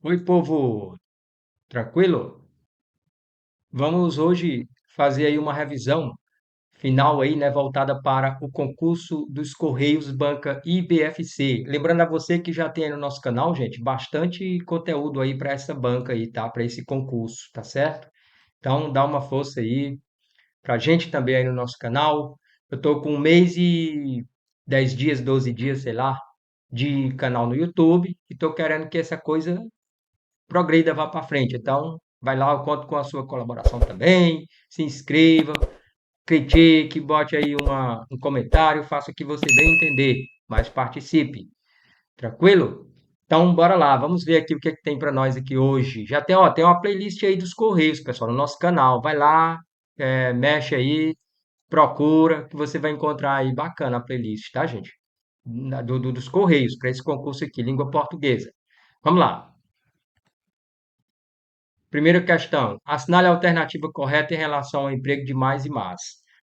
Oi, povo, tranquilo? Vamos hoje fazer aí uma revisão final aí, né, voltada para o concurso dos Correios Banca IBFC. Lembrando a você que já tem aí no nosso canal, gente, bastante conteúdo aí para essa banca aí, tá? Para esse concurso, tá certo? Então, dá uma força aí pra gente também aí no nosso canal. Eu tô com 1 mês e 10 dias, 12 dias, sei lá, de canal no YouTube e tô querendo que essa coisa progrida, vá para frente. Então, vai lá, eu conto com a sua colaboração também. Se inscreva, critique, bote aí um comentário, faça o que você bem entender, mas participe. Tranquilo? Então, bora lá, vamos ver aqui o que, é que tem para nós aqui hoje. Já tem, ó, tem uma playlist aí dos Correios, pessoal, no nosso canal. Vai lá, mexe aí, procura, que você vai encontrar aí bacana a playlist, tá, gente? Dos Correios, para esse concurso aqui, língua portuguesa. Vamos lá. Primeira questão, assinale a alternativa correta em relação ao emprego de mais e mais.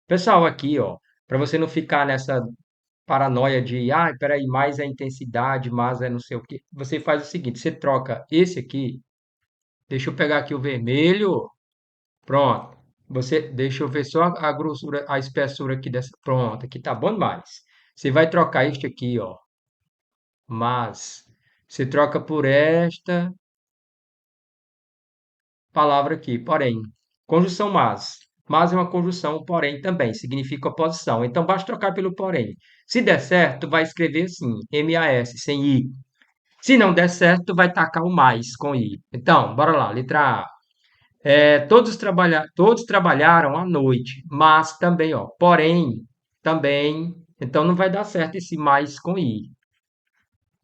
Pessoal, aqui, ó, para você não ficar nessa paranoia de, peraí, mais é intensidade, mais é não sei o quê, você faz o seguinte, você troca esse aqui, deixa eu pegar aqui o vermelho, pronto. Deixa eu ver só a grossura, a espessura aqui dessa, pronto, aqui tá bom demais. Você vai trocar este aqui, ó, mas, você troca por esta palavra aqui, porém. Conjunção mas. Mas é uma conjunção, porém também significa oposição. Então basta trocar pelo porém. Se der certo, tu vai escrever assim, MAS, sem I. Se não der certo, tu vai tacar o mais com I. Então, bora lá, letra A. Todos trabalharam à noite, mas também, ó, porém, também. Então não vai dar certo esse mais com I.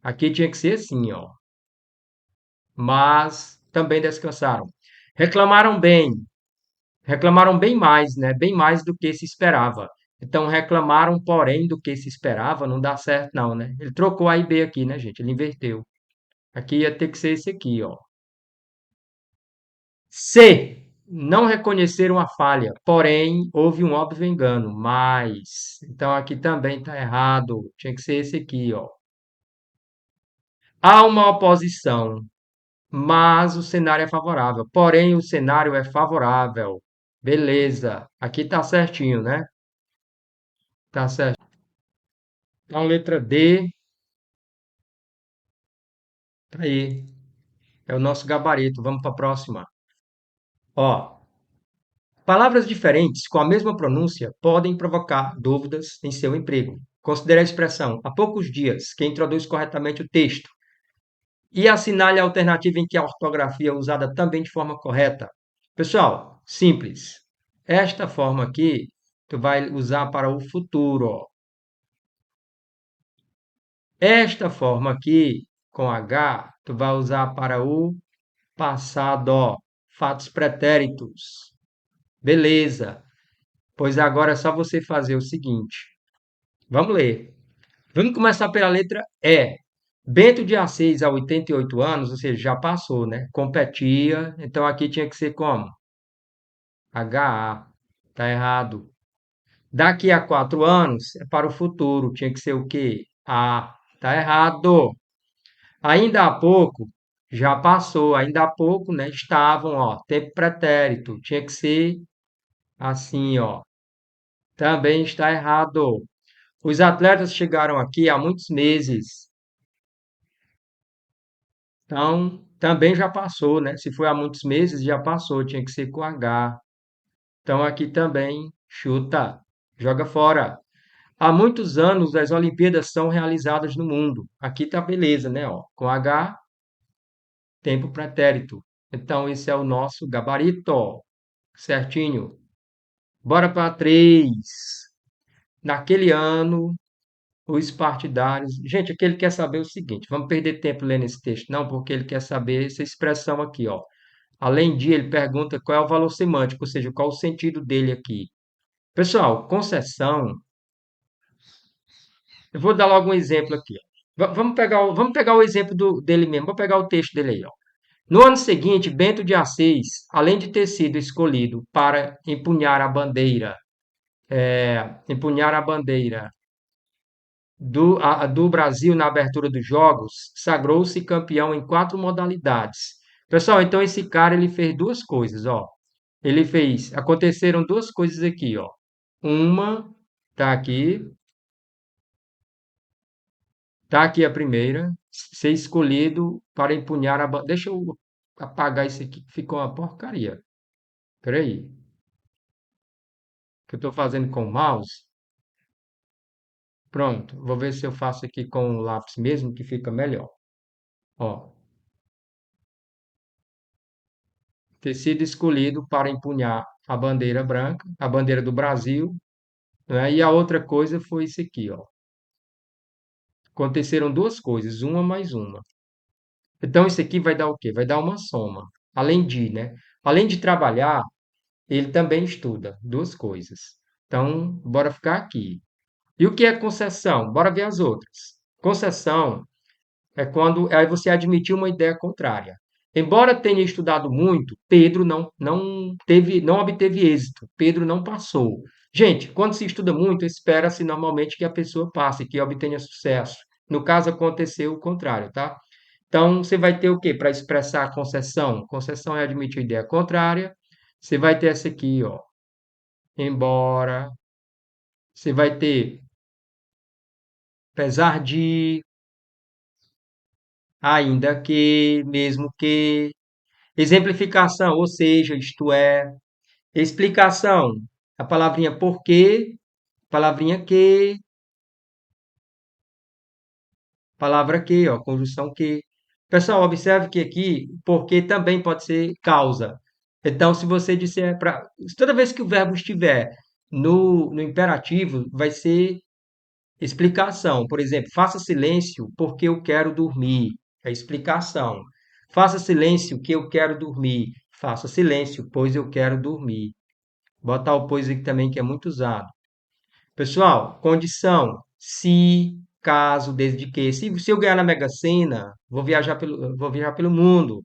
Aqui tinha que ser assim, ó. Mas também descansaram. Reclamaram bem, reclamaram bem mais, né? Bem mais do que se esperava. Então, reclamaram, porém, do que se esperava, não dá certo, não, né? Ele trocou A e B aqui, né, gente? Ele inverteu. Aqui ia ter que ser esse aqui, ó. C. Não reconheceram a falha, porém, houve um óbvio engano, mas. Então, aqui também está errado. Tinha que ser esse aqui, ó. Há uma oposição, mas o cenário é favorável. Porém, o cenário é favorável. Beleza. Aqui tá certinho, né? Tá certo. Então, letra D, tá aí. É o nosso gabarito. Vamos para a próxima. Ó, palavras diferentes com a mesma pronúncia podem provocar dúvidas em seu emprego. Considere a expressão há poucos dias, que introduz corretamente o texto. E assinale a alternativa em que a ortografia é usada também de forma correta. Pessoal, simples. Esta forma aqui, tu vai usar para o futuro, ó. Esta forma aqui, com H, tu vai usar para o passado, ó, fatos pretéritos. Beleza. Pois agora é só você fazer o seguinte. Vamos ler. Vamos começar pela letra E. Bento de Assis, há 88 anos, ou seja, já passou, né? Competia. Então aqui tinha que ser como? HA. Tá errado. Daqui a 4 anos é para o futuro. Tinha que ser o quê? A. Tá errado. Ainda há pouco, já passou. Ainda há pouco, né? Estavam, ó. Tempo pretérito. Tinha que ser assim, ó. Também está errado. Os atletas chegaram aqui há muitos meses. Então, também já passou, né? Se foi há muitos meses, já passou. Tinha que ser com H. Então, aqui também, chuta, joga fora. Há muitos anos as Olimpíadas são realizadas no mundo. Aqui tá beleza, né? Ó, com H, tempo pretérito. Então, esse é o nosso gabarito. Certinho. Bora para 3. Naquele ano, os partidários. Gente, aqui ele quer saber o seguinte: vamos perder tempo lendo esse texto? Não, porque ele quer saber essa expressão aqui, ó. Além de, ele pergunta qual é o valor semântico, ou seja, qual o sentido dele aqui. Pessoal, concessão. Eu vou dar logo um exemplo aqui. Ó. Vamos pegar o exemplo dele mesmo. Vou pegar o texto dele aí, ó. No ano seguinte, Bento de Assis, além de ter sido escolhido para empunhar a bandeira, do Brasil na abertura dos Jogos, sagrou-se campeão em quatro modalidades. Pessoal, então esse cara ele fez duas coisas, ó. Aconteceram duas coisas aqui, ó. Uma, tá aqui, tá aqui a primeira, ser escolhido para empunhar a bandeira. Deixa eu apagar isso aqui, que ficou uma porcaria. Peraí, que eu estou fazendo com o mouse. Pronto, vou ver se eu faço aqui com o lápis mesmo, que fica melhor. Ó, ter sido escolhido para empunhar a bandeira branca, a bandeira do Brasil, né? E a outra coisa foi isso aqui, ó. Aconteceram duas coisas, uma mais uma. Então, isso aqui vai dar o quê? Vai dar uma soma. Além de, né? Além de trabalhar, ele também estuda duas coisas. Então, bora ficar aqui. E o que é concessão? Bora ver as outras. Concessão é quando aí você admitiu uma ideia contrária. Embora tenha estudado muito, Pedro não obteve êxito. Pedro não passou. Gente, quando se estuda muito, espera-se normalmente que a pessoa passe, que obtenha sucesso. No caso, aconteceu o contrário, tá? Então, você vai ter o quê para expressar a concessão? Concessão é admitir ideia contrária. Você vai ter essa aqui, ó. Embora. Você vai ter apesar de, ainda que, mesmo que. Exemplificação, ou seja, isto é. Explicação, a palavrinha porque, palavrinha que, palavra que, ó, conjunção que. Pessoal, observe que aqui, porque também pode ser causa. Então, se você disser para. Toda vez que o verbo estiver no imperativo, vai ser explicação. Por exemplo, faça silêncio porque eu quero dormir. É explicação. Faça silêncio que eu quero dormir. Faça silêncio, pois eu quero dormir. Botar o pois aqui também, que é muito usado. Pessoal, condição. Se, caso, desde que. Se eu ganhar na Mega Sena, vou viajar pelo mundo.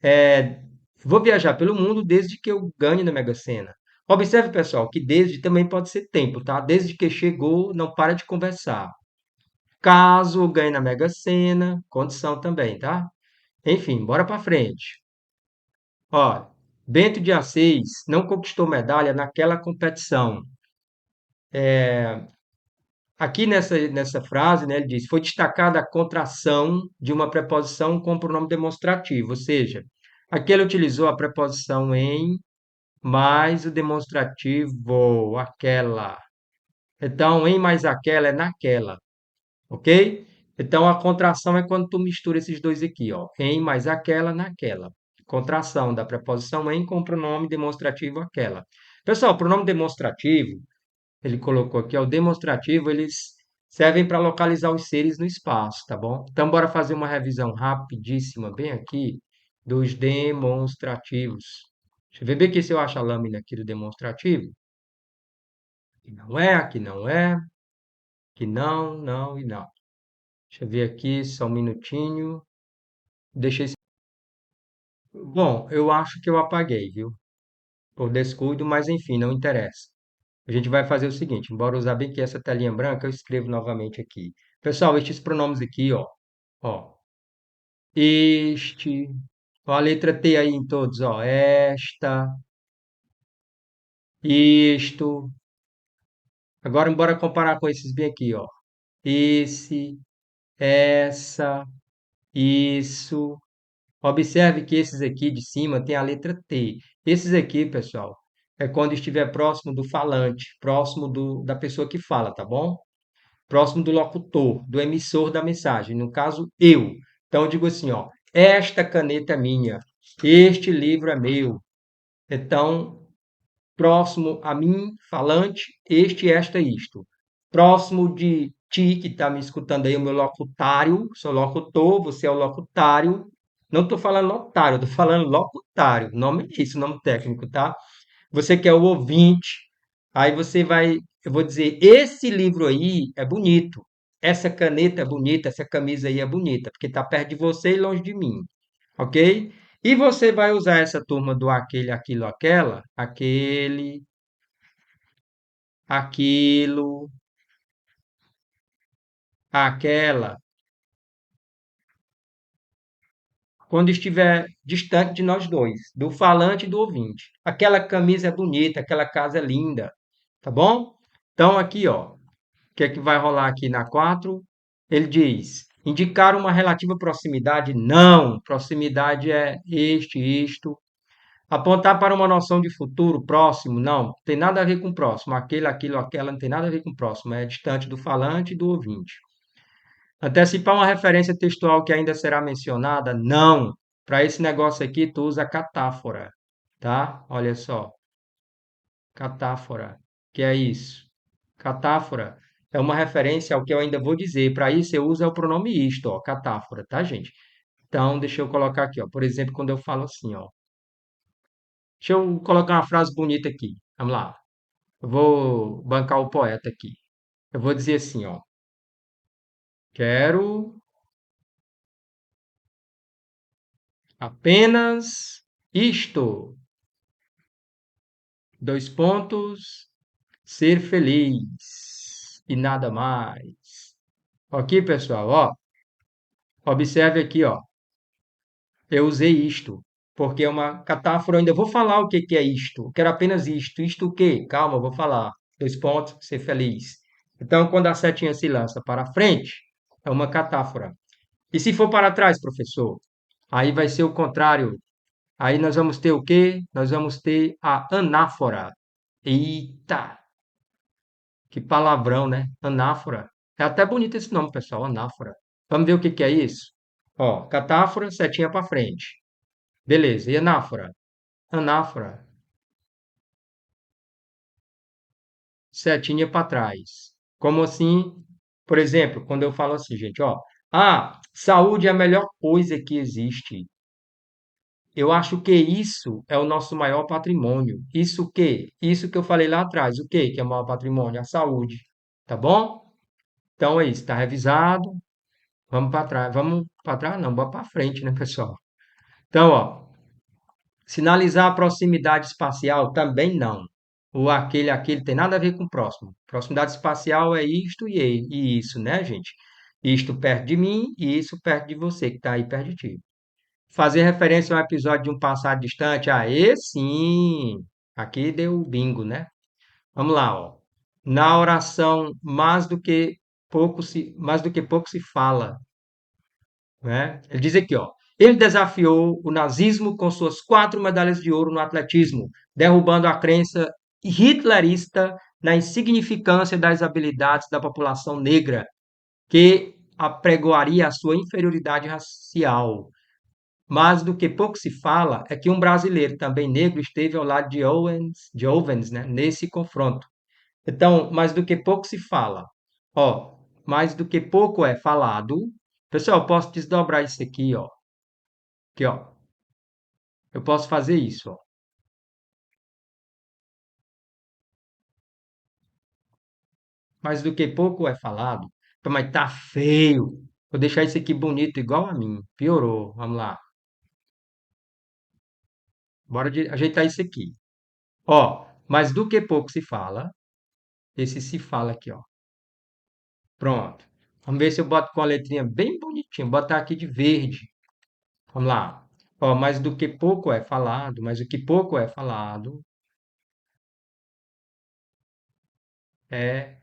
É, vou viajar pelo mundo desde que eu ganhe na Mega Sena. Observe, pessoal, que desde também pode ser tempo, tá? Desde que chegou, não para de conversar. Caso eu ganhe na Mega Sena, condição também, tá? Enfim, bora para frente. Ó, Bento de Assis não conquistou medalha naquela competição. Aqui nessa frase, né, ele diz: foi destacada a contração de uma preposição com pronome demonstrativo, ou seja, aqui ele utilizou a preposição em mais o demonstrativo, aquela. Então, em mais aquela é naquela, ok? Então, a contração é quando tu mistura esses dois aqui, ó, em mais aquela, naquela. Contração da preposição em com o pronome demonstrativo aquela. Pessoal, pronome demonstrativo ele colocou aqui, ó, o demonstrativo, eles servem para localizar os seres no espaço, tá bom? Então, bora fazer uma revisão rapidíssima, bem aqui, dos demonstrativos. Deixa eu ver bem aqui se eu acho a lâmina aqui do demonstrativo. Aqui não é, aqui não é, aqui não, não e não. Deixa eu ver aqui, só um minutinho. Deixa esse... Bom, eu acho que eu apaguei, viu? Por descuido, mas enfim, não interessa. A gente vai fazer o seguinte, embora usar bem que essa telinha branca, eu escrevo novamente aqui. Pessoal, estes pronomes aqui, ó, este, ó, a letra T aí em todos, ó, esta, isto. Agora, bora comparar com esses bem aqui, ó. Esse, essa, isso. Observe que esses aqui de cima tem a letra T. Esses aqui, pessoal, é quando estiver próximo do falante, próximo da pessoa que fala, tá bom? Próximo do locutor, do emissor da mensagem, no caso, eu. Então, eu digo assim, ó, esta caneta é minha, este livro é meu. Então, próximo a mim, falante, este, esta, isto. Próximo de ti, que está me escutando aí, o meu locutário, sou locutor, você é o locutário. Não estou falando otário, estou falando locutário. Nome é isso, nome técnico, tá? Você que é o ouvinte, aí você vai, eu vou dizer, esse livro aí é bonito, essa caneta é bonita, essa camisa aí é bonita, porque está perto de você e longe de mim, ok? E você vai usar essa turma do aquele, aquilo, aquela, aquele, aquilo, aquela, quando estiver distante de nós dois, do falante e do ouvinte. Aquela camisa é bonita, aquela casa é linda, tá bom? Então aqui, ó, o que é que vai rolar aqui na 4? Ele diz: indicar uma relativa proximidade? Não, proximidade é isto. Apontar para uma noção de futuro próximo? Não, tem nada a ver com próximo. Aquele, aquilo, aquela não tem nada a ver com próximo. É distante do falante e do ouvinte. Antecipar uma referência textual que ainda será mencionada? Não. Para esse negócio aqui, tu usa catáfora, tá? Olha só, catáfora. Que é isso? Catáfora é uma referência ao que eu ainda vou dizer. Para isso, eu uso o pronome isto, ó, catáfora, tá, gente? Então, deixa eu colocar aqui, ó. Por exemplo, quando eu falo assim, ó. Deixa eu colocar uma frase bonita aqui. Vamos lá. Eu vou bancar o poeta aqui. Eu vou dizer assim, ó. Quero apenas isto. Dois pontos. Ser feliz. E nada mais. Ok, pessoal? Ó, observe aqui, ó. Eu usei isto. Porque é uma catáfora. Eu ainda vou falar o que que é isto. Eu quero apenas isto. Isto o quê? Calma, eu vou falar. Dois pontos. Ser feliz. Então, quando a setinha se lança para frente, é uma catáfora. E se for para trás, professor? Aí vai ser o contrário. Aí nós vamos ter o quê? Nós vamos ter a anáfora. Eita, que palavrão, né? Anáfora. É até bonito esse nome, pessoal, anáfora. Vamos ver o que que é isso? Ó, catáfora, setinha para frente. Beleza, e anáfora? Anáfora, setinha para trás. Como assim? Por exemplo, quando eu falo assim, gente, ó. Ah, saúde é a melhor coisa que existe. Eu acho que isso é o nosso maior patrimônio. Isso o quê? Isso que eu falei lá atrás. O quê que é o maior patrimônio? A saúde. Tá bom? Então é isso. Está revisado. Vamos para trás. Vamos para trás? Não, vamos para frente, né, pessoal? Então, ó. Sinalizar a proximidade espacial também não. O aquele tem nada a ver com próximo. Proximidade espacial é isto e isso, né, gente? Isto perto de mim e isso perto de você, que está aí perto de ti. Fazer referência a um episódio de um passado distante, aí sim. Aqui deu bingo, né? Vamos lá, ó. Na oração, mais do que pouco se fala, né? Ele diz aqui, ó. Ele desafiou o nazismo com suas 4 medalhas de ouro no atletismo, derrubando a crença hitlerista na insignificância das habilidades da população negra, que apregoaria a sua inferioridade racial. Mas do que pouco se fala é que um brasileiro também negro esteve ao lado de Owens, né, nesse confronto. Então, mais do que pouco se fala. Ó, mais do que pouco é falado. Pessoal, eu posso desdobrar isso aqui, ó. Aqui, ó. Eu posso fazer isso, ó. Mais do que pouco é falado. Pô, mas tá feio. Vou deixar isso aqui bonito igual a mim. Piorou. Vamos lá. Bora ajeitar isso aqui. Ó, mas do que pouco se fala. Esse se fala aqui, ó. Pronto. Vamos ver se eu boto com a letrinha bem bonitinha. Botar aqui de verde. Vamos lá. Ó, mas do que pouco é falado, mas o que pouco é falado é.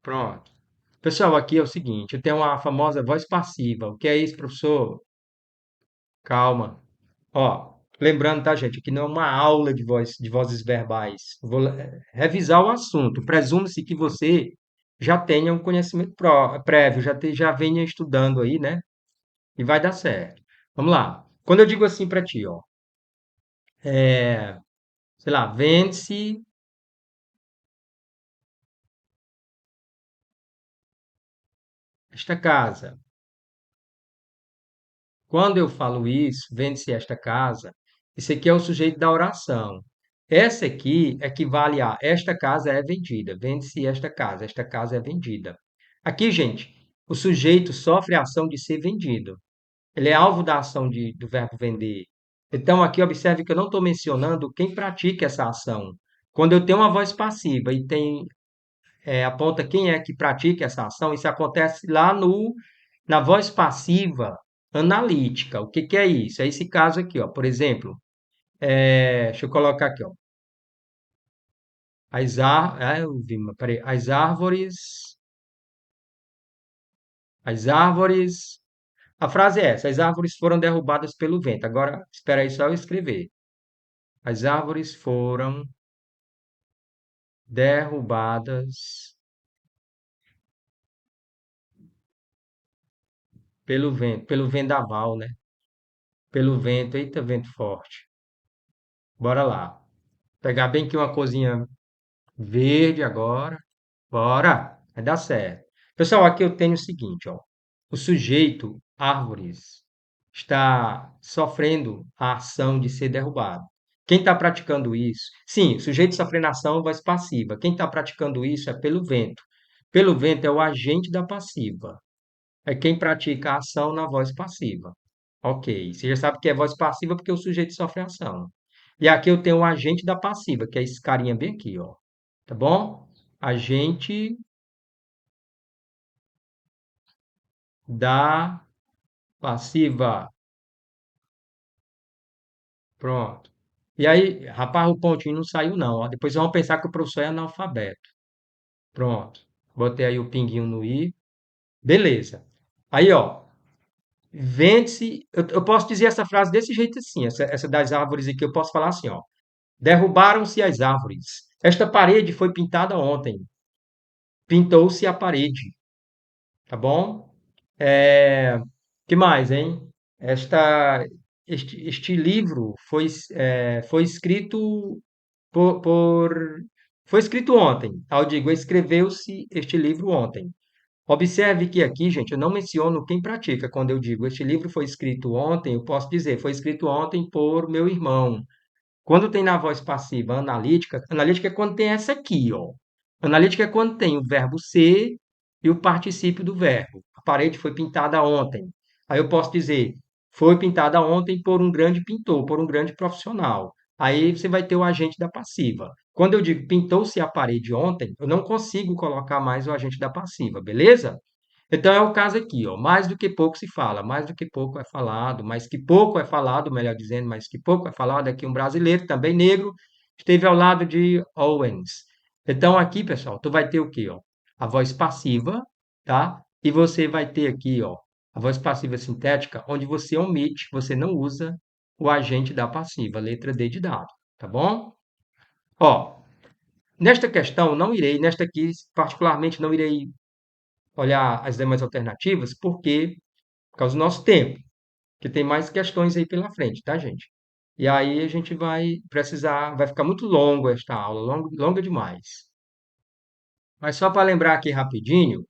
Pronto. Pessoal, aqui é o seguinte: eu tenho uma famosa voz passiva. O que é isso, professor? Calma. Ó, lembrando, tá, gente, que não é uma aula de vozes verbais. Vou revisar o assunto. Presume-se que você já tenha um conhecimento prévio, já venha estudando aí, né? E vai dar certo. Vamos lá. Quando eu digo assim para ti, ó, sei lá, vende-se esta casa. Quando eu falo isso, vende-se esta casa, isso aqui é o sujeito da oração. Essa aqui equivale a esta casa é vendida, vende-se esta casa é vendida. Aqui, gente, o sujeito sofre a ação de ser vendido. Ele é alvo da ação do verbo vender. Então, aqui observe que eu não estou mencionando quem pratica essa ação. Quando eu tenho uma voz passiva e tem aponta quem é que pratica essa ação, isso acontece lá no na voz passiva analítica. O que que é isso? É esse caso aqui, ó. Por exemplo, deixa eu colocar aqui, ó. Eu vi, peraí. As árvores. A frase é essa: as árvores foram derrubadas pelo vento. Agora, espera aí só eu escrever. As árvores foram derrubadas pelo vendaval, né? Pelo vento. Eita, vento forte. Bora lá. Pegar bem aqui uma cozinha verde agora. Bora! Vai dar certo. Pessoal, aqui eu tenho o seguinte, ó. O sujeito, árvores, está sofrendo a ação de ser derrubado. Quem está praticando isso? Sim, o sujeito sofrendo a ação, voz passiva. Quem está praticando isso é pelo vento. Pelo vento é o agente da passiva. É quem pratica a ação na voz passiva. Ok. Você já sabe que é voz passiva porque o sujeito sofre a ação. E aqui eu tenho o agente da passiva, que é esse carinha bem aqui, ó. Tá bom? Agente da passiva. Pronto. E aí, rapaz, o pontinho não saiu, não. Ó. Depois vão pensar que o professor é analfabeto. Pronto. Botei aí o pinguinho no i. Beleza. Aí, ó. Vende-se. Eu posso dizer essa frase desse jeito assim, essa das árvores aqui, eu posso falar assim, ó. Derrubaram-se as árvores. Esta parede foi pintada ontem. Pintou-se a parede. Tá bom? Que mais, hein? Esta, este livro foi escrito por foi escrito ontem. Ao digo, escreveu-se este livro ontem. Observe que aqui, gente, eu não menciono quem pratica. Quando eu digo este livro foi escrito ontem, eu posso dizer foi escrito ontem por meu irmão. Quando tem na voz passiva analítica é quando tem essa aqui, ó. Analítica é quando tem o verbo ser e o particípio do verbo. A parede foi pintada ontem. Aí eu posso dizer, foi pintada ontem por um grande pintor, por um grande profissional. Aí você vai ter o agente da passiva. Quando eu digo pintou-se a parede ontem, eu não consigo colocar mais o agente da passiva, beleza? Então é o caso aqui, ó. Mais do que pouco se fala, mais do que pouco é falado, mais que pouco é falado, melhor dizendo, mais que pouco é falado é que um brasileiro, também negro, esteve ao lado de Owens. Então aqui, pessoal, tu vai ter o quê, ó? A voz passiva, tá? E você vai ter aqui, ó, a voz passiva sintética, onde você omite, você não usa o agente da passiva, letra D de dado, tá bom? Ó, nesta questão não irei, nesta aqui particularmente não irei olhar as demais alternativas, por causa do nosso tempo, que tem mais questões aí pela frente, tá, gente? E aí a gente vai precisar, vai ficar muito longo esta aula, longa demais. Mas só para lembrar aqui rapidinho,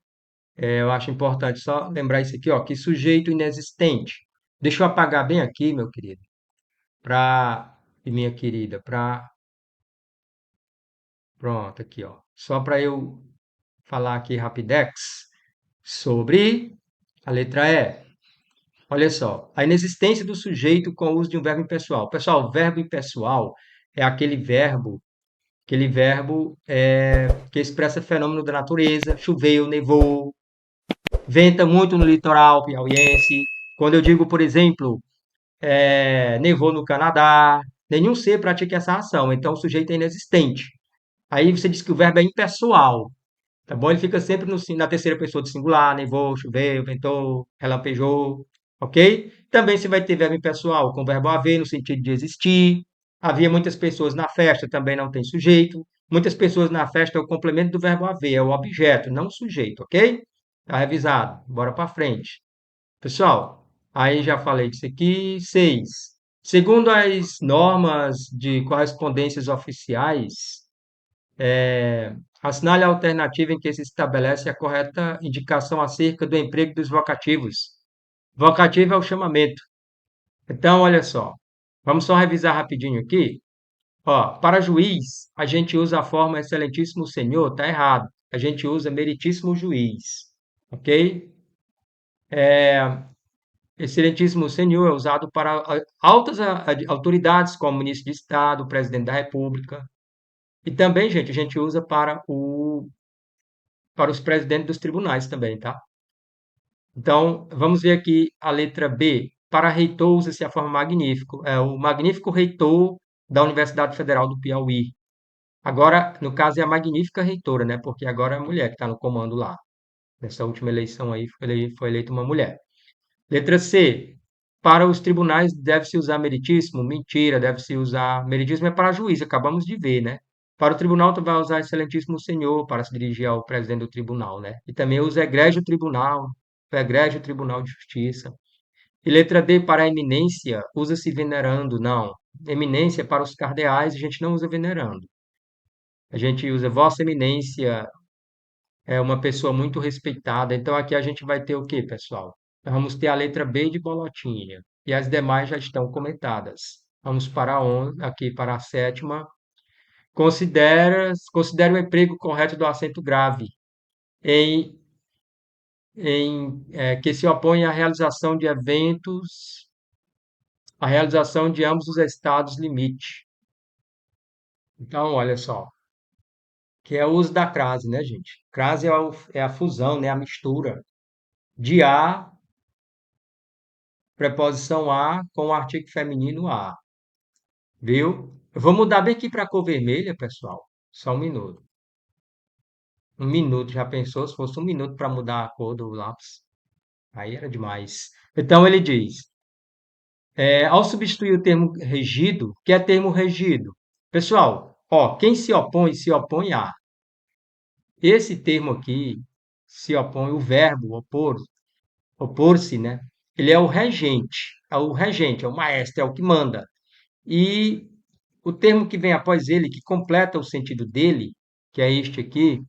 eu acho importante só lembrar isso aqui, ó, que sujeito inexistente. Deixa eu apagar bem aqui, meu querido, e minha querida, pronto, aqui, ó. Só para eu falar aqui rapidex sobre a letra E. Olha só, a inexistência do sujeito com o uso de um verbo impessoal. Pessoal, verbo impessoal é aquele verbo que expressa fenômeno da natureza, choveu, nevou, venta muito no litoral piauiense. Quando eu digo, por exemplo, nevou no Canadá, nenhum ser pratica essa ação, então o sujeito é inexistente. Aí você diz que o verbo é impessoal. Tá bom? Ele fica sempre na terceira pessoa do singular, nevou, choveu, ventou, relampejou, ok? Também você vai ter verbo impessoal com o verbo haver no sentido de existir. Havia muitas pessoas na festa, também não tem sujeito. Muitas pessoas na festa é o complemento do verbo haver, é o objeto, não o sujeito, ok? Tá revisado. Bora para frente. Pessoal, aí já falei disso aqui. 6. Segundo as normas de correspondências oficiais, assinale a alternativa em que se estabelece a correta indicação acerca do emprego dos vocativos. Vocativo é o chamamento. Então, olha só. Vamos só revisar rapidinho aqui. Ó, para juiz, a gente usa a forma excelentíssimo senhor, tá errado. A gente usa meritíssimo juiz, ok? Excelentíssimo senhor é usado para altas autoridades, como ministro de Estado, presidente da República. E também, gente, a gente usa para os presidentes dos tribunais também, tá? Então, vamos ver aqui a letra B. Para reitor, usa-se a forma magnífico. É o magnífico reitor da Universidade Federal do Piauí. Agora, no caso, é a magnífica reitora, né? Porque agora é a mulher que está no comando lá. Nessa última eleição aí foi eleita uma mulher. Letra C. Para os tribunais deve-se usar meritíssimo? Mentira, deve-se usar. Meritíssimo é para juiz, acabamos de ver, né? Para o tribunal, tu vai usar excelentíssimo senhor para se dirigir ao presidente do tribunal, né? E também usa egrégio tribunal de justiça. E letra D, para a eminência, usa-se venerando. Não. Eminência para os cardeais, a gente não usa venerando. A gente usa Vossa Eminência, é uma pessoa muito respeitada. Então aqui a gente vai ter o quê, pessoal? Nós vamos ter a letra B de bolotinha. E as demais já estão comentadas. Vamos para aqui para a sétima. Considere o emprego correto do acento grave em, que se opõe à realização de eventos, à realização de ambos os estados limite. Então, olha só, que é o uso da crase, né, gente? Crase é a fusão, né, a mistura de a, preposição a, com o artigo feminino a, viu? Eu vou mudar bem aqui para a cor vermelha, pessoal. Só um minuto. Um minuto, já pensou se fosse um minuto para mudar a cor do lápis? Aí era demais. Então ele diz: ao substituir o termo regido, que é termo regido? Pessoal, ó, quem se opõe a. Esse termo aqui se opõe, o verbo opor, opor-se, né? Ele é o regente, é o maestro, é o que manda. E o termo que vem após ele, que completa o sentido dele, que é este aqui,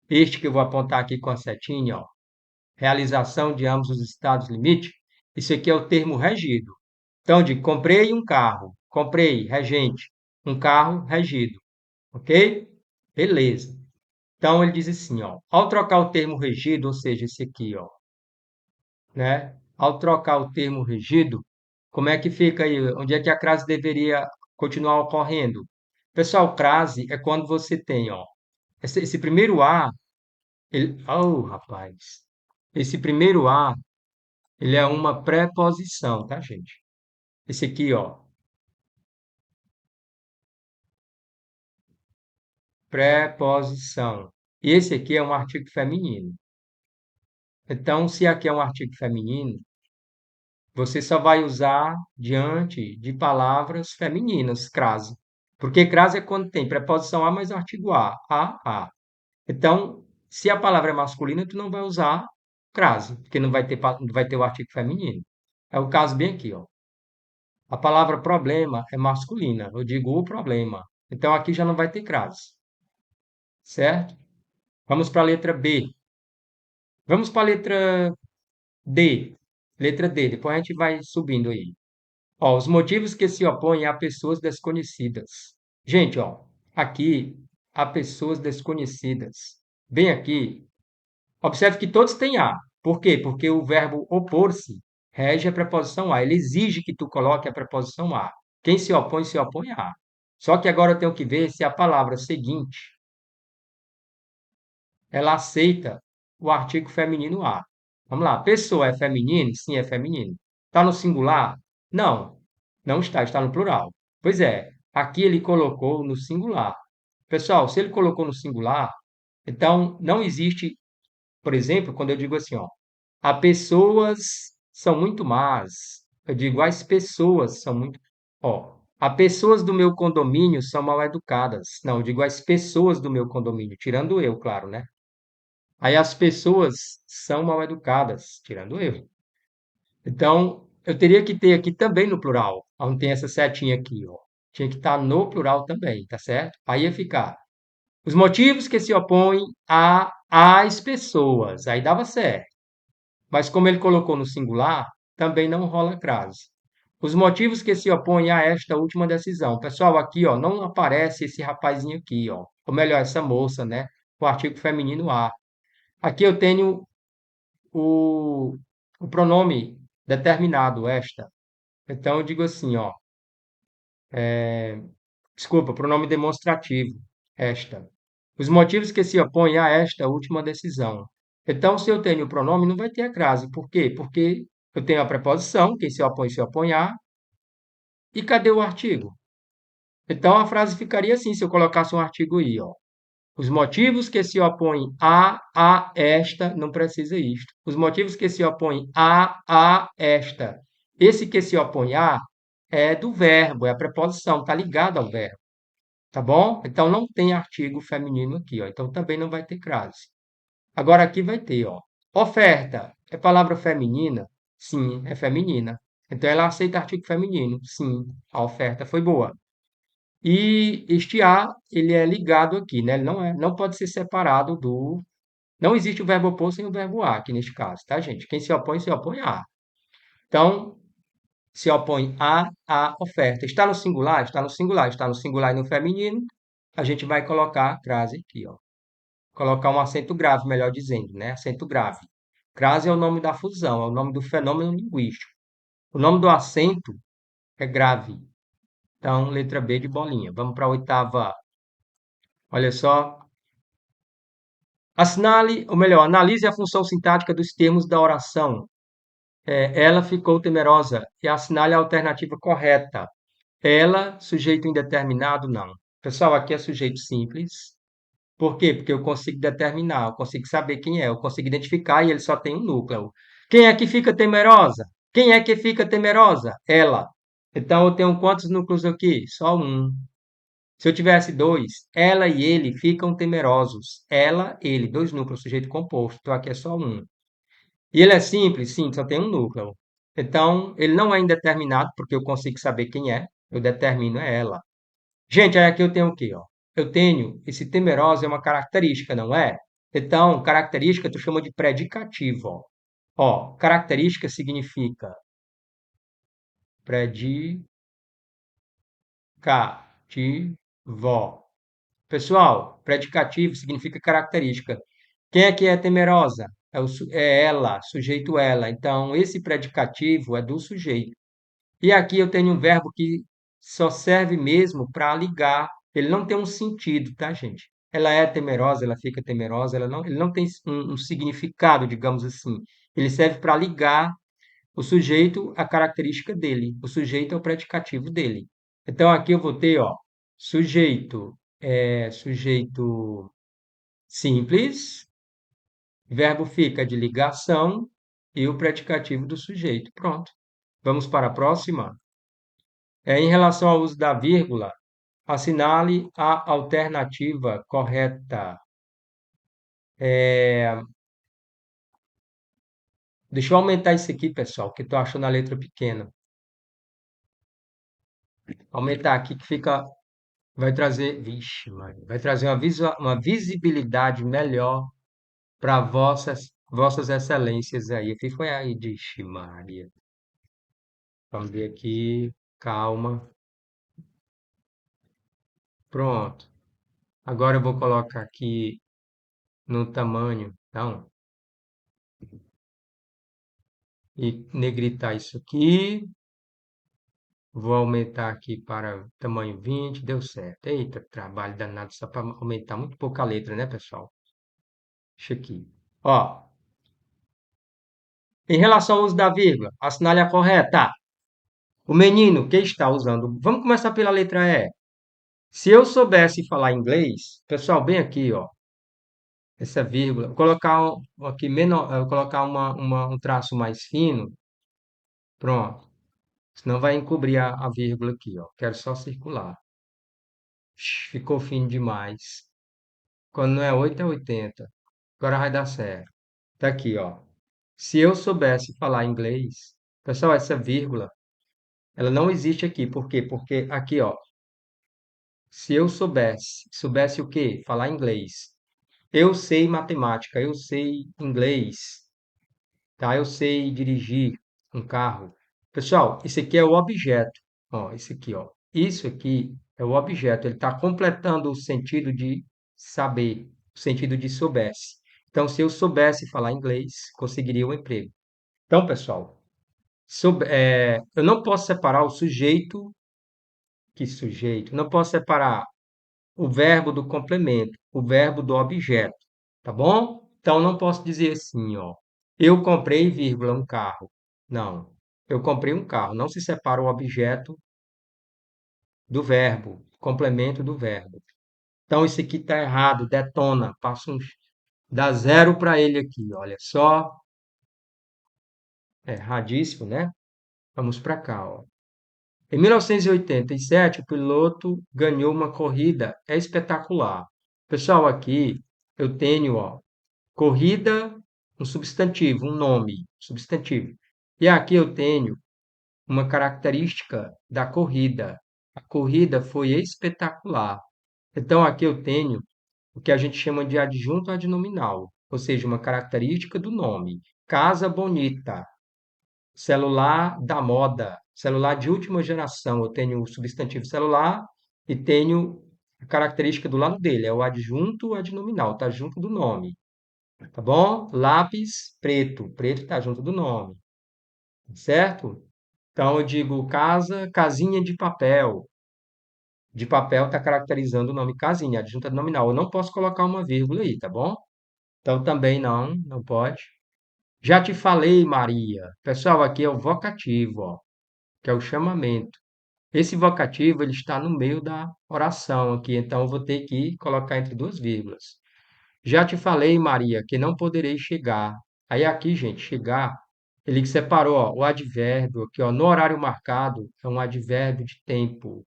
este que eu vou apontar aqui com a setinha, ó, realização de ambos os estados limite, isso aqui é o termo regido. Então, de comprei um carro, comprei, regente, um carro regido, ok? Beleza. Então, ele diz assim, ó, ao trocar o termo regido, ou seja, esse aqui, ó, né? Ao trocar o termo regido, como é que fica aí? Onde é que a crase deveria continuar ocorrendo? Pessoal, crase é quando você tem, ó, esse primeiro A, oh, rapaz, esse primeiro A, ele é uma preposição, tá, gente? Esse aqui, ó, preposição. E esse aqui é um artigo feminino. Então, se aqui é um artigo feminino, você só vai usar diante de palavras femininas, crase. Porque crase é quando tem preposição a mais artigo a. Então, se a palavra é masculina, tu não vai usar crase, porque não vai ter o artigo feminino. É o caso bem aqui, ó. A palavra problema é masculina, eu digo o problema. Então, aqui já não vai ter crase, certo? Vamos para a letra B. Vamos para a letra D. Letra D, depois a gente vai subindo aí. Ó, os motivos que se opõem a pessoas desconhecidas. Gente, ó, aqui há pessoas desconhecidas. Bem aqui, observe que todos têm a. Por quê? Porque o verbo opor-se rege a preposição a. Ele exige que tu coloque a preposição a. Quem se opõe a. Só que agora eu tenho que ver se a palavra seguinte ela aceita o artigo feminino a. Vamos lá. Pessoa é feminino? Sim, é feminino. Está no singular? Não, não está, está no plural. Pois é, aqui ele colocou no singular. Pessoal, se ele colocou no singular, então não existe, por exemplo, quando eu digo assim, ó, as pessoas são muito más. Eu digo, as pessoas são muito. Ó, as pessoas do meu condomínio são mal educadas. Não, eu digo, as pessoas do meu condomínio, tirando eu, claro, né? Aí as pessoas são mal educadas, tirando eu. Então, eu teria que ter aqui também no plural, onde tem essa setinha aqui, ó. Tinha que estar no plural também, tá certo? Aí ia ficar. Os motivos que se opõem às pessoas. Aí dava certo. Mas como ele colocou no singular, também não rola crase. Os motivos que se opõem a esta última decisão. Pessoal, aqui, ó, não aparece esse rapazinho aqui, ó. Ou melhor, essa moça, né? O artigo feminino a. Aqui eu tenho o, o pronome determinado, esta. Então eu digo assim, ó, Desculpa, pronome demonstrativo, esta. Os motivos que se opõem a esta última decisão. Então, se eu tenho o pronome, não vai ter a crase. Por quê? Porque eu tenho a preposição, quem se opõe a, e cadê o artigo? Então, a frase ficaria assim, se eu colocasse um artigo aí, ó. Os motivos que se opõem a esta, não precisa isto. Os motivos que se opõem a esta. Esse que se opõe a é do verbo, é a preposição, está ligado ao verbo. Tá bom? Então não tem artigo feminino aqui, ó. Então também não vai ter crase. Agora aqui vai ter, ó. Oferta é palavra feminina? Sim, é feminina. Então ela aceita artigo feminino. Sim, a oferta foi boa. E este a, ele é ligado aqui, né? Ele não pode ser separado do. Não existe o verbo opor sem o verbo a aqui neste caso, tá, gente? Quem se opõe a. Então, se opõe a oferta. Está no singular? Está no singular. Está no singular e no feminino. A gente vai colocar a crase aqui, ó. Colocar um acento grave, melhor dizendo, né? Acento grave. Crase é o nome da fusão, é o nome do fenômeno linguístico. O nome do acento é grave. Então, letra B de bolinha. Vamos para a oitava. Olha só. Assinale, ou melhor, analise a função sintática dos termos da oração. Ela ficou temerosa e assinale a alternativa correta. Ela, sujeito indeterminado, não. Pessoal, aqui é sujeito simples. Por quê? Porque eu consigo determinar, eu consigo saber quem é, eu consigo identificar e ele só tem um núcleo. Quem é que fica temerosa? Quem é que fica temerosa? Ela. Então eu tenho quantos núcleos aqui? Só um. Se eu tivesse dois, ela e ele ficam temerosos. Ela, ele, dois núcleos, sujeito composto. Então aqui é só um. E ele é simples? Sim, só tem um núcleo. Então ele não é indeterminado, porque eu consigo saber quem é. Eu determino é ela. Gente, aí aqui eu tenho o quê, ó? Eu tenho, esse temerosa é uma característica, não é? Então, característica tu chama de predicativo, ó. Ó, característica significa predicativo. Pessoal, predicativo significa característica. Quem é que é temerosa? É ela, sujeito ela. Então, esse predicativo é do sujeito. E aqui eu tenho um verbo que só serve mesmo para ligar. Ele não tem um sentido, tá, gente? Ela é temerosa, ela fica temerosa, ele não tem um significado, digamos assim. Ele serve para ligar o sujeito à característica dele. O sujeito é o predicativo dele. Então aqui eu vou ter, ó, sujeito simples, verbo fica de ligação e o predicativo do sujeito. Pronto. Vamos para a próxima. Em relação ao uso da vírgula, assinale a alternativa correta. Deixa eu aumentar isso aqui, pessoal, que estou achando a letra pequena. Aumentar aqui que fica, vai trazer, vixe, Maria, vai trazer uma visibilidade melhor para vossas excelências aí. O que foi aí, vixe, Maria? Vamos ver aqui, calma. Pronto. Agora eu vou colocar aqui no tamanho, não, e negritar isso aqui. Vou aumentar aqui para tamanho 20, deu certo. Eita, trabalho danado só para aumentar muito pouca letra, né, pessoal? Deixa aqui. Ó, em relação ao uso da vírgula, assinale a correta. O menino que está usando. Vamos começar pela letra E. Se eu soubesse falar inglês, pessoal, bem aqui, ó, essa vírgula, vou colocar aqui menor, vou colocar um traço mais fino, pronto. Senão vai encobrir a vírgula aqui, ó. Quero só circular. Ficou fino demais. Quando não é 8 é 80. Agora vai dar certo. Tá aqui, ó. Se eu soubesse falar inglês, pessoal, essa vírgula, ela não existe aqui. Por quê? Porque aqui, ó, se eu soubesse o quê? Falar inglês. Eu sei matemática, eu sei inglês, tá? Eu sei dirigir um carro. Pessoal, isso aqui é o objeto. Ó, isso aqui, ó. Isso aqui é o objeto. Ele está completando o sentido de saber, o sentido de soubesse. Então, se eu soubesse falar inglês, conseguiria um emprego. Então, pessoal, eu não posso separar o sujeito Que sujeito. Não posso separar o verbo do complemento, o verbo do objeto, tá bom? Então não posso dizer assim, ó. Eu comprei, vírgula, um carro. Não. Eu comprei um carro. Não se separa o objeto do verbo, complemento do verbo. Então isso aqui está errado, detona, passa um, dá zero para ele aqui, olha só, erradíssimo, né? Vamos para cá, ó. Em 1987, o piloto ganhou uma corrida espetacular. Pessoal, aqui eu tenho, ó, corrida, um substantivo, um nome, substantivo. E aqui eu tenho uma característica da corrida. A corrida foi espetacular. Então aqui eu tenho o que a gente chama de adjunto adnominal, ou seja, uma característica do nome. Casa bonita, celular da moda, celular de última geração. Eu tenho o substantivo celular e tenho a característica do lado dele, é o adjunto adnominal, está junto do nome, tá bom? Lápis preto, preto está junto do nome, certo? Então eu digo casa, casinha de papel está caracterizando o nome casinha, adjunto adnominal. Eu não posso colocar uma vírgula aí, tá bom? Então também não, não pode. Já te falei, Maria. Pessoal, aqui é o vocativo, ó, que é o chamamento. Esse vocativo ele está no meio da oração aqui, então eu vou ter que colocar entre duas vírgulas. Já te falei, Maria, que não poderei chegar. Aí aqui, gente, chegar, ele separou, ó, o advérbio aqui, ó, no horário marcado, é um advérbio de tempo.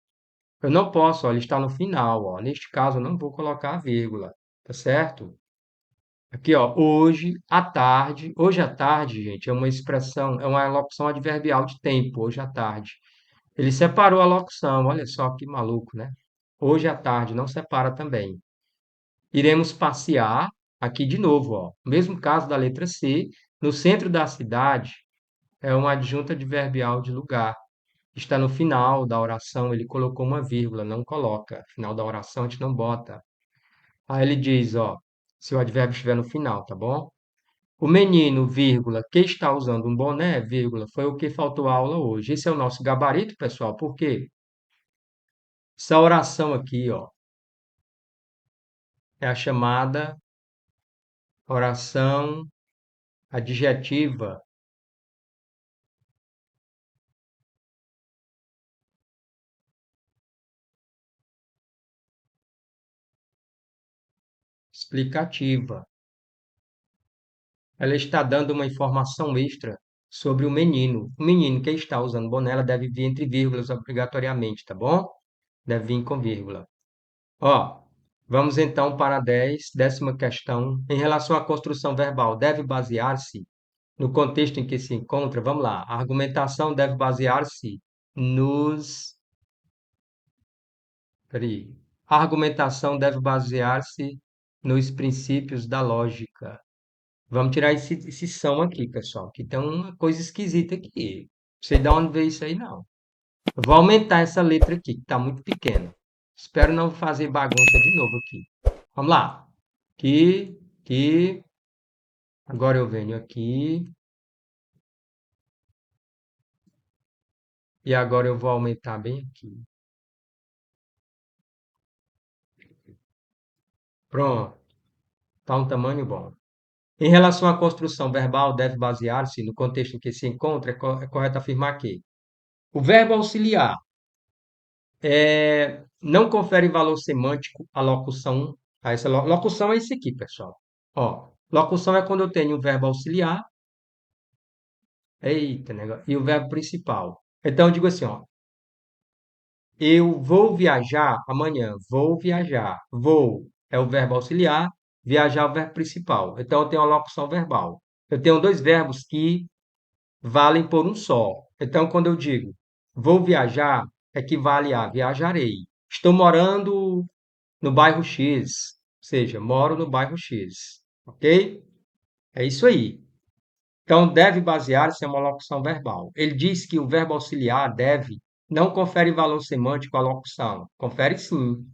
Eu não posso, ó, ele está no final, ó. Neste caso, eu não vou colocar a vírgula, tá certo? Aqui, ó, hoje à tarde. Hoje à tarde, gente, é uma expressão, é uma locução adverbial de tempo, hoje à tarde. Ele separou a locução, olha só que maluco, né? Hoje à tarde, não separa também. Iremos passear, aqui de novo, ó. Mesmo caso da letra C, no centro da cidade, é uma adjunta adverbial de lugar. Está no final da oração, ele colocou uma vírgula, não coloca. Final da oração a gente não bota. Aí ele diz, ó, se o advérbio estiver no final, tá bom? O menino, vírgula, que está usando um boné, vírgula, foi o que faltou à aula hoje. Esse é o nosso gabarito, pessoal. Por quê? Essa oração aqui, ó, é a chamada oração adjetiva explicativa. Ela está dando uma informação extra sobre o menino. O menino que está usando boné, ela deve vir entre vírgulas obrigatoriamente, tá bom? Deve vir com vírgula. Ó, vamos então para a 10, décima questão. Em relação à construção verbal, deve basear-se no contexto em que se encontra. Vamos lá. A argumentação deve basear-se nos. Peraí. A argumentação deve basear-se nos princípios da lógica. Vamos tirar esse som aqui, pessoal, que tem uma coisa esquisita aqui. Não sei de onde veio isso aí, não. Eu vou aumentar essa letra aqui, que está muito pequena. Espero não fazer bagunça de novo aqui. Vamos lá. Aqui. Agora eu venho aqui. E agora eu vou aumentar bem aqui. Pronto. Está um tamanho bom. Em relação à construção verbal, deve basear-se no contexto em que se encontra, é correto afirmar que o verbo auxiliar não confere valor semântico à locução. A essa locução é isso aqui, pessoal. Ó, locução é quando eu tenho o verbo auxiliar, eita, negócio, e o verbo principal. Então eu digo assim, ó, eu vou viajar amanhã, vou viajar. Vou é o verbo auxiliar, viajar é o verbo principal. Então eu tenho a locução verbal. Eu tenho dois verbos que valem por um só. Então, quando eu digo vou viajar, equivale a viajarei. Estou morando no bairro X, ou seja, moro no bairro X, ok? É isso aí. Então, deve basear-se em uma locução verbal. Ele diz que o verbo auxiliar deve não confere valor semântico à locução. Confere sim.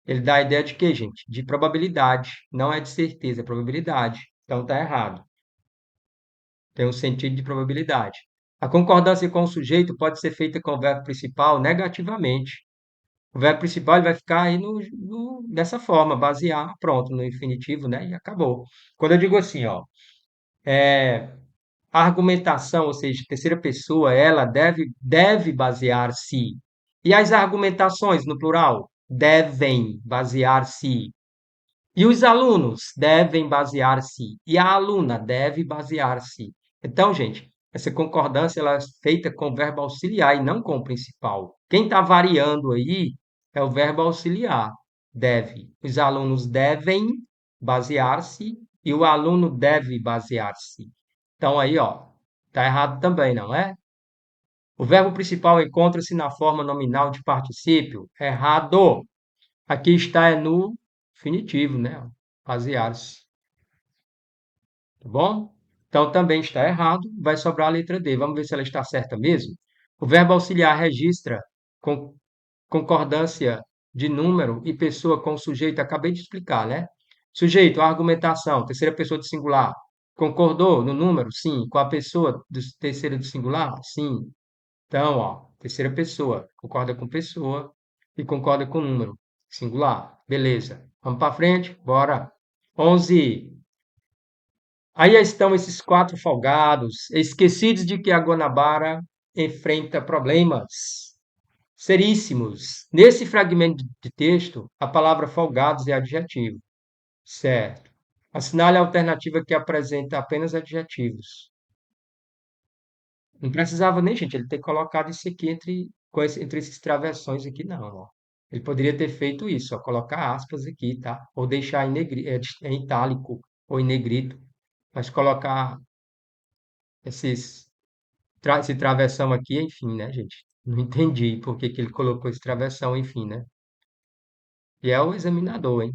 Ele dá a ideia de quê, gente? De probabilidade. Não é de certeza, é probabilidade. Então, está errado. Tem um sentido de probabilidade. A concordância com o sujeito pode ser feita com o verbo principal negativamente. O verbo principal ele vai ficar aí dessa forma, basear, pronto, no infinitivo, né? E acabou. Quando eu digo assim, ó, a argumentação, ou seja, terceira pessoa, ela deve basear-se. E as argumentações, no plural, devem basear-se. E os alunos devem basear-se. E a aluna deve basear-se. Então, gente, essa concordância ela é feita com o verbo auxiliar e não com o principal. Quem está variando aí é o verbo auxiliar. Deve. Os alunos devem basear-se e o aluno deve basear-se. Então, aí, ó, tá errado também, não é? O verbo principal encontra-se na forma nominal de particípio. Errado. Aqui está é no infinitivo, né? Basear-se, tá bom? Então também está errado, vai sobrar a letra D. Vamos ver se ela está certa mesmo. O verbo auxiliar registra com concordância de número e pessoa com o sujeito. Acabei de explicar, né? Sujeito, argumentação, terceira pessoa do singular. Concordou no número? Sim. Com a pessoa do terceira do singular? Sim. Então, ó, terceira pessoa, concorda com pessoa e concorda com número. Singular. Beleza. Vamos para frente? Bora. 11. Aí estão esses quatro folgados, esquecidos de que a Guanabara enfrenta problemas seríssimos. Nesse fragmento de texto, a palavra folgados é adjetivo. Certo. Assinale a alternativa que apresenta apenas adjetivos. Não precisava nem, gente, ele ter colocado isso aqui entre esses travessões aqui, não. Ó. Ele poderia ter feito isso, ó, colocar aspas aqui, tá? Ou deixar em itálico ou em negrito, mas colocar esse travessão aqui, enfim, né, gente? Não entendi por que que ele colocou esse travessão, enfim, né? E é o examinador, hein?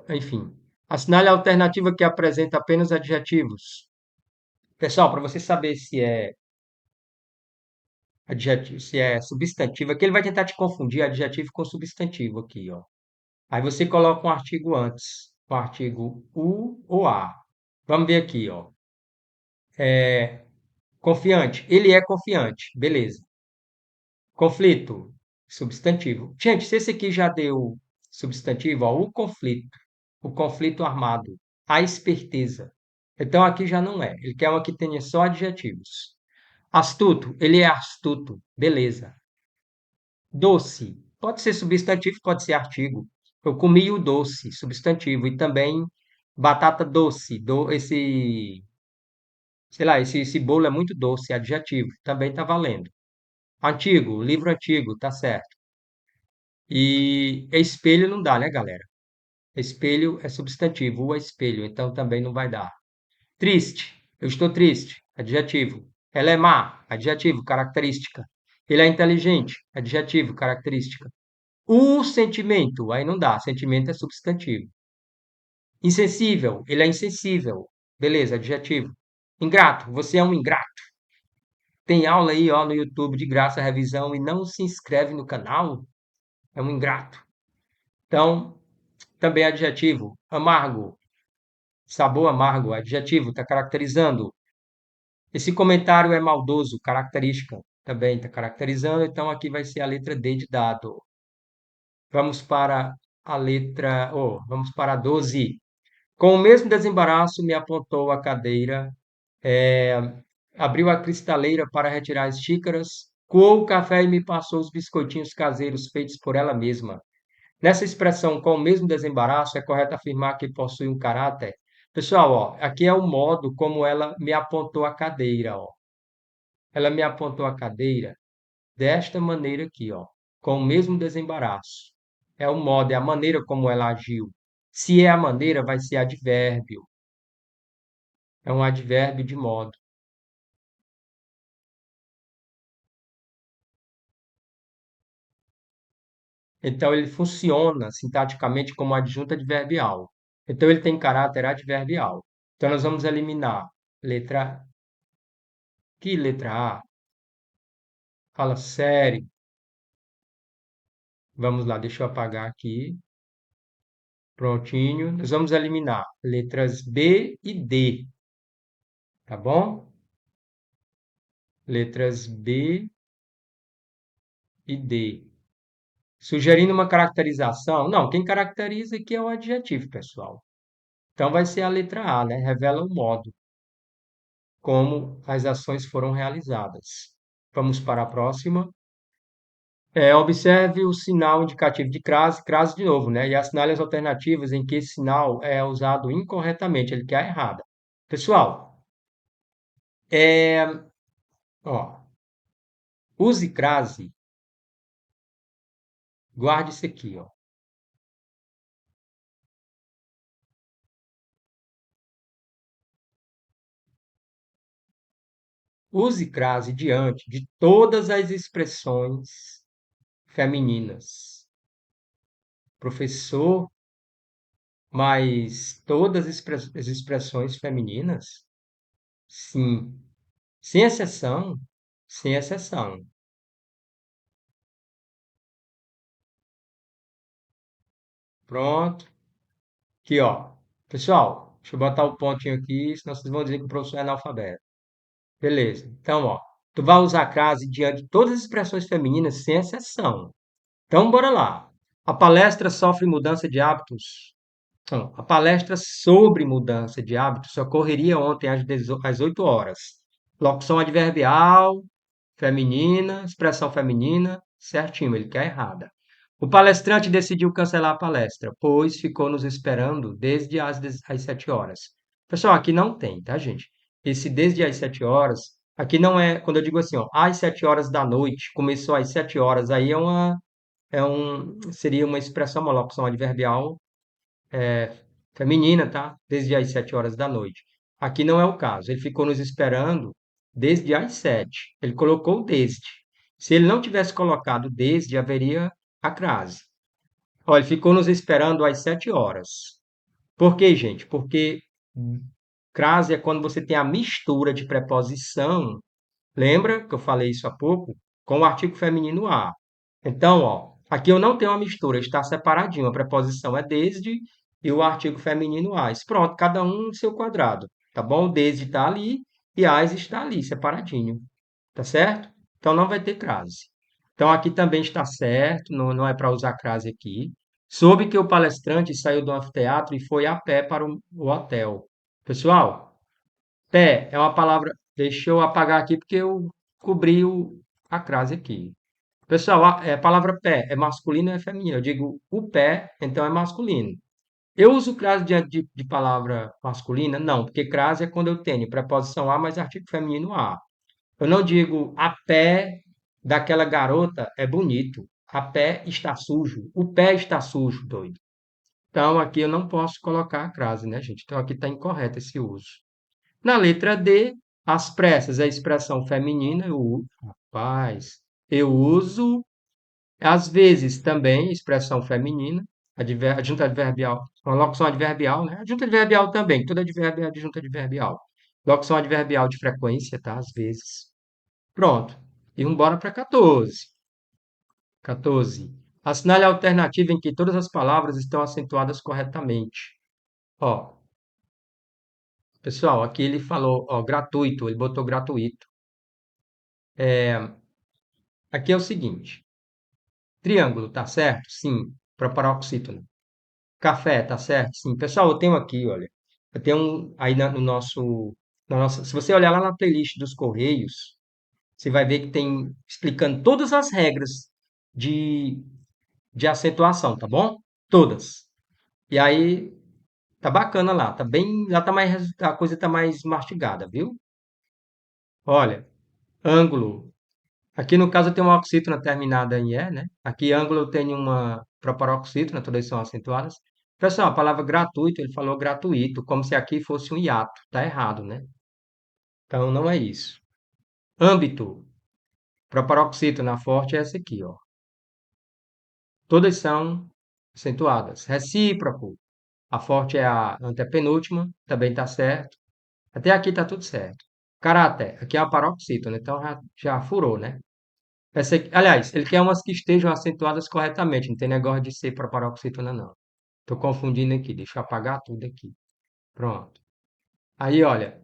Enfim. Assinale a alternativa que apresenta apenas adjetivos. Pessoal, para você saber se é substantivo, aqui ele vai tentar te confundir adjetivo com substantivo aqui, ó. Aí você coloca um artigo antes, o artigo u ou a. Vamos ver aqui, ó. Confiante, ele é confiante, beleza. Conflito, substantivo. Gente, se esse aqui já deu substantivo, ó, o conflito armado, a esperteza. Então aqui já não é. Ele quer uma que tenha só adjetivos. Astuto, ele é astuto, beleza. Doce. Pode ser substantivo, pode ser artigo. Eu comi o doce, substantivo. E também batata doce. Sei lá, esse bolo é muito doce, adjetivo. Também está valendo. Antigo, livro antigo, tá certo. E espelho não dá, né, galera? Espelho é substantivo, o é espelho, então também não vai dar. Triste, eu estou triste, adjetivo. Ela é má, adjetivo, característica. Ele é inteligente, adjetivo, característica. O sentimento, aí não dá, sentimento é substantivo. Insensível, ele é insensível. Beleza, adjetivo. Ingrato, você é um ingrato. Tem aula aí, ó, no YouTube de graça, revisão, e não se inscreve no canal? É um ingrato. Então, também adjetivo. Amargo, sabor amargo, adjetivo, está caracterizando. Esse comentário é maldoso, característica. Também está caracterizando, então aqui vai ser a letra D de dado. Vamos para a letra, vamos para a 12. Com o mesmo desembaraço, me apontou a cadeira, é, abriu a cristaleira para retirar as xícaras, coou o café e me passou os biscoitinhos caseiros feitos por ela mesma. Nessa expressão, com o mesmo desembaraço, é correto afirmar que possui um caráter? Pessoal, ó, aqui é o modo como ela me apontou a cadeira, ó. Ela me apontou a cadeira desta maneira aqui, ó, com o mesmo desembaraço. É o modo, é a maneira como ela agiu. Se é a maneira, vai ser advérbio. É um advérbio de modo. Então, ele funciona sintaticamente como adjunto adverbial. Então, ele tem caráter adverbial. Então, nós vamos eliminar letra. Que letra A? Fala sério. Vamos lá, deixa eu apagar aqui. Prontinho. Nós vamos eliminar letras B e D, tá bom? Letras B e D. Sugerindo uma caracterização. Não, quem caracteriza aqui é o adjetivo, pessoal. Então vai ser a letra A, né? Revela o modo como as ações foram realizadas. Vamos para a próxima. Observe o sinal indicativo de crase, crase de novo, né? E assinale as alternativas em que esse sinal é usado incorretamente, ele quer a errada. Pessoal, é, ó, use crase, guarde isso aqui, ó. Use crase diante de todas as expressões femininas. Professor, mas todas as expressões femininas? Sim. Sem exceção, sem exceção. Pronto. Aqui, ó. Pessoal, deixa eu botar o pontinho aqui, senão vocês vão dizer que o professor é analfabeto. Beleza. Então, ó, tu vai usar a crase diante de todas as expressões femininas, sem exceção. Então, bora lá. A palestra sofre mudança de hábitos. Não, a palestra sobre mudança de hábitos ocorreria ontem às 8 horas. Locução adverbial, feminina, expressão feminina, certinho, ele quer errada. O palestrante decidiu cancelar a palestra, pois ficou nos esperando desde as 7 horas. Pessoal, aqui não tem, tá, gente? Esse desde as 7 horas, aqui não é, quando eu digo assim, ó, às 7 horas da noite, começou às 7 horas, aí seria uma expressão, uma locução adverbial feminina, tá? Desde as 7 horas da noite. Aqui não é o caso. Ele ficou nos esperando desde as 7. Ele colocou desde. Se ele não tivesse colocado desde, haveria a crase. Olha, ele ficou nos esperando às 7 horas. Por quê, gente? Porque crase é quando você tem a mistura de preposição. Lembra que eu falei isso há pouco? Com o artigo feminino a. Então, ó, aqui eu não tenho uma mistura, está separadinho. A preposição é desde e o artigo feminino as. Pronto, cada um no seu quadrado, tá bom? O desde está ali e as está ali, separadinho, tá certo? Então não vai ter crase. Então aqui também está certo, não é para usar crase aqui. Soube que o palestrante saiu do anfiteatro e foi a pé para o hotel. Pessoal, pé é uma palavra. Deixa eu apagar aqui porque eu cobri a crase aqui. Pessoal, a palavra pé é masculino ou é feminino? Eu digo o pé, então é masculino. Eu uso crase diante de palavra masculina? Não, porque crase é quando eu tenho preposição a mais artigo feminino a. Eu não digo a pé daquela garota é bonito. A pé está sujo. O pé está sujo, doido. Então aqui eu não posso colocar a crase, né, gente? Então aqui está incorreto esse uso. Na letra D, as pressas, a expressão feminina, rapaz, eu uso às vezes também, expressão feminina, adjunta adverbial, uma locução adverbial, né? Adjunta adverbial também, todo advérbio é adjunta adverbial. Locução adverbial de frequência, tá? Às vezes. Pronto. E vamos embora para 14. 14. Assinale a alternativa em que todas as palavras estão acentuadas corretamente. Ó, pessoal, aqui ele falou, ó, gratuito, ele botou gratuito. Aqui é o seguinte, triângulo, tá certo? Sim, para paroxítono. Café, tá certo? Sim. Pessoal, eu tenho aqui, olha. Eu tenho aí no nosso. Se você olhar lá na playlist dos Correios, você vai ver que tem explicando todas as regras de, de acentuação, tá bom? Todas. E aí, tá bacana lá. Tá bem. Lá tá mais. A coisa tá mais mastigada, viu? Olha, ângulo. Aqui no caso eu tenho uma oxítona terminada em E, né? Aqui ângulo eu tenho uma proparoxítona, todas são acentuadas. Pessoal, a palavra gratuito, ele falou gratuito, como se aqui fosse um hiato. Tá errado, né? Então não é isso. Âmbito, proparoxítona forte é essa aqui, ó. Todas são acentuadas. Recíproco, a forte é a antepenúltima, também tá certo. Até aqui tá tudo certo. Caráter, aqui é a paroxítona, então já furou, né? Essa aqui, aliás, ele quer umas que estejam acentuadas corretamente, não tem negócio de ser para paroxítona, não. Estou confundindo aqui, deixa eu apagar tudo aqui. Pronto. Aí, olha,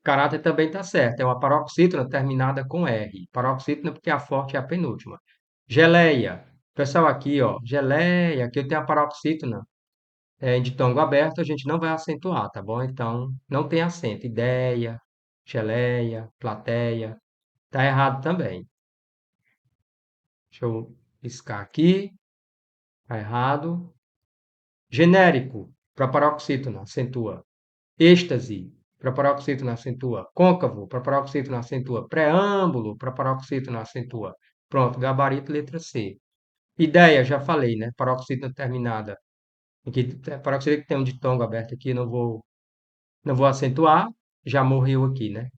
caráter também está certo, é uma paroxítona terminada com R. Paroxítona porque a forte é a penúltima. Geleia. Pessoal, aqui, ó, geleia, aqui eu tenho a paroxítona. Em ditongo aberto, a gente não vai acentuar, tá bom? Então, não tem acento. Ideia, geleia, plateia. Tá errado também. Deixa eu riscar aqui. Tá errado. Genérico, para paroxítona, acentua. Êxtase, para paroxítona, acentua. Côncavo, para paroxítona, acentua. Preâmbulo, para paroxítona, acentua. Pronto, gabarito, letra C. Ideia, já falei, né? Paroxítona terminada. Aqui, paroxítona que tem um ditongo aberto aqui, não vou acentuar, já morreu aqui, né?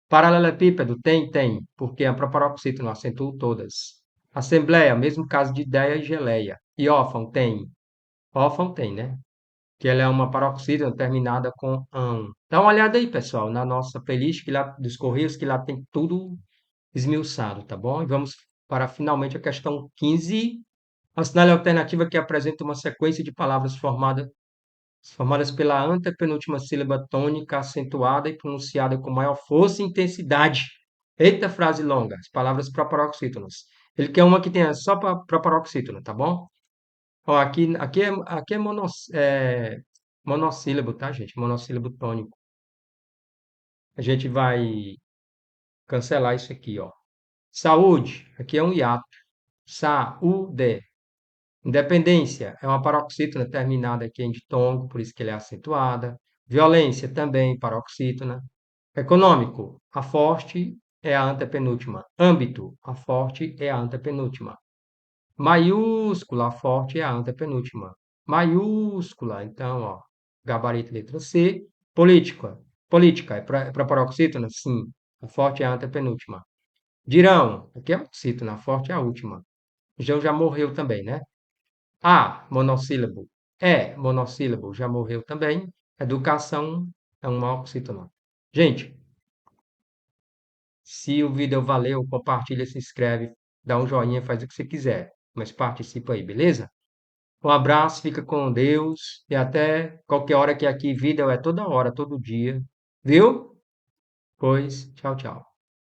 Paralelepípedo, tem, porque a proparoxítona acentuo todas. Assembleia, mesmo caso de ideia e geleia. E órfão tem, né? Que ela é uma paroxítona terminada com ão. Dá uma olhada aí, pessoal, na nossa playlist que lá, dos Correios, que lá tem tudo esmiuçado, tá bom? E vamos para finalmente a questão 15. Assinale a alternativa que apresenta uma sequência de palavras formadas pela antepenúltima sílaba tônica acentuada e pronunciada com maior força e intensidade. Eita, frase longa. As palavras proparoxítonas. Ele quer uma que tenha só proparoxítona, tá bom? Ó, aqui é monossílabo, tá, gente? Monossílabo tônico. A gente vai cancelar isso aqui, ó. Saúde, aqui é um hiato. Saúde. Independência é uma paroxítona terminada aqui em ditongo, por isso que ele é acentuada. Violência também, paroxítona. Econômico, a forte é a antepenúltima. Âmbito, a forte é a antepenúltima. Maiúscula, a forte é a antepenúltima. Maiúscula, então, ó, gabarito letra C. Política, é para paroxítona? Sim, a forte é a antepenúltima. Dirão, aqui é oxítona, a forte é a última. João já morreu também, né? A, monossílabo. É, monossílabo, já morreu também. Educação é uma oxítona. Gente, se o vídeo valeu, compartilha, se inscreve, dá um joinha, faz o que você quiser. Mas participa aí, beleza? Um abraço, fica com Deus e até qualquer hora que aqui vídeo é toda hora, todo dia. Viu? Pois, tchau, tchau.